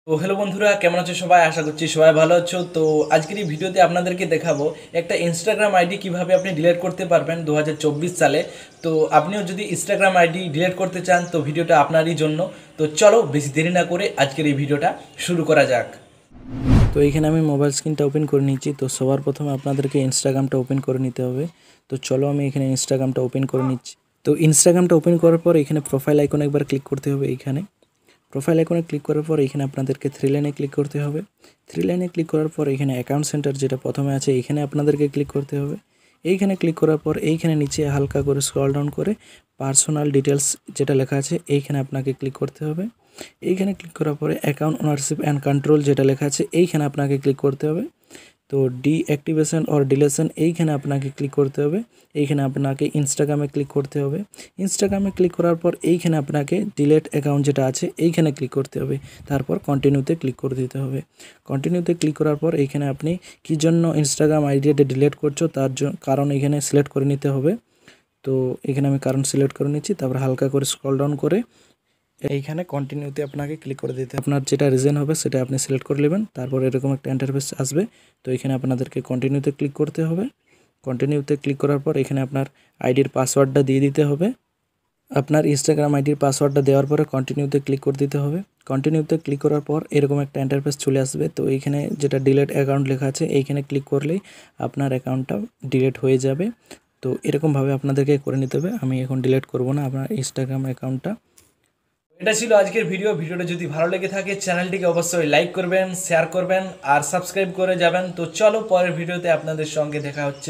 তো হ্যালো বন্ধুরা, কেমন আছো সবাই? আশা করছি সবাই ভালো আছো। তো আজকের এই ভিডিওতে আপনাদেরকে দেখাবো একটা ইনস্টাগ্রাম আইডি কিভাবে আপনি ডিলিট করতে পারবেন 2024 সালে। তো আপনিও যদি ইনস্টাগ্রাম আইডি ডিলিট করতে চান তো ভিডিওটা আপনারই জন্য। তো চলো বেশি দেরি না করে আজকের এই ভিডিওটা শুরু করা যাক। তো এইখানে আমি মোবাইল স্ক্রিনটা ওপেন করে নিচ্ছি। তো সবার প্রথমে আপনাদেরকে ইনস্টাগ্রামটা ওপেন করে নিতে হবে। তো চলো আমি এখানে ইনস্টাগ্রামটা ওপেন করে নিচ্ছি। তো ইনস্টাগ্রামটা ওপেন করার পর এখানে প্রোফাইল আইকনে একবার ক্লিক করতে হবে। এইখানে প্রোফাইল আইকনে ক্লিক করার পর এখানে আপনাদেরকে থ্রি লাইনে ক্লিক করতে হবে। থ্রি লাইনে ক্লিক করার পর এখানে অ্যাকাউন্ট সেন্টার যেটা প্রথমে আছে এইখানে আপনাদেরকে ক্লিক করতে হবে। এইখানে ক্লিক করার পর এইখানে নিচে হালকা করে স্ক্রল ডাউন করে পার্সোনাল ডিটেলস যেটা লেখা আছে এইখানে আপনাকে ক্লিক করতে হবে। এইখানে ক্লিক করার পরে অ্যাকাউন্ট ওনারশিপ অ্যান্ড কন্ট্রোল যেটা লেখা আছে এইখানে আপনাকে ক্লিক করতে হবে। তো ডিঅ্যাক্টিভেশন অর ডিলেশন এইখানে আপনাকে ক্লিক করতে হবে। এইখানে আপনাকে ইনস্টাগ্রামে ক্লিক করতে হবে। ইনস্টাগ্রামে ক্লিক করার পর এইখানে আপনাকে ডিলেট অ্যাকাউন্ট যেটা আছে এইখানে ক্লিক করতে হবে। তারপর কন্টিনিউতে ক্লিক করে দিতে হবে। কন্টিনিউতে ক্লিক করার পর এইখানে আপনি কী জন্য ইনস্টাগ্রাম আইডিটা ডিলিট করছো তার কারণ এখানে সিলেক্ট করে নিতে হবে। তো এখানে আমি কারণ সিলেক্ট করে নিচ্ছি। তারপর হালকা করে স্ক্রল ডাউন করে এইখানে কন্টিনিউতে আপনাকে ক্লিক করে দিতে, আপনার যেটা রিজন হবে সেটা আপনি সিলেক্ট করে নেবেন। তারপর এরকম একটা ইন্টারফেস আসবে। তো এখানে আপনাদেরকে কন্টিনিউতে ক্লিক করতে হবে। কন্টিনিউতে ক্লিক করার পর এখানে আপনার আইডির পাসওয়ার্ডটা দিয়ে দিতে হবে। আপনার ইনস্টাগ্রাম আইডির পাসওয়ার্ডটা দেওয়ার পরে কন্টিনিউতে ক্লিক করে দিতে হবে। কন্টিনিউতে ক্লিক করার পর এরকম একটা ইন্টারফেস চলে আসবে। তো এইখানে যেটা ডিলিট অ্যাকাউন্ট লেখা আছে এইখানে ক্লিক করলেই আপনার অ্যাকাউন্টটা ডিলিট হয়ে যাবে। তো এরকমভাবে আপনাদেরকে করে নিতে হবে। আমি এখন ডিলিট করব না আপনার ইনস্টাগ্রাম অ্যাকাউন্টটা। এটা ছিল আজকের ভিডিওটা যদি ভালো লেগে থাকে চ্যানেলটিকে অবশ্যই লাইক করবেন, শেয়ার করবেন আর সাবস্ক্রাইব করে যাবেন। তো চলো পরের ভিডিওতে আপনাদের সঙ্গে দেখা হচ্ছে।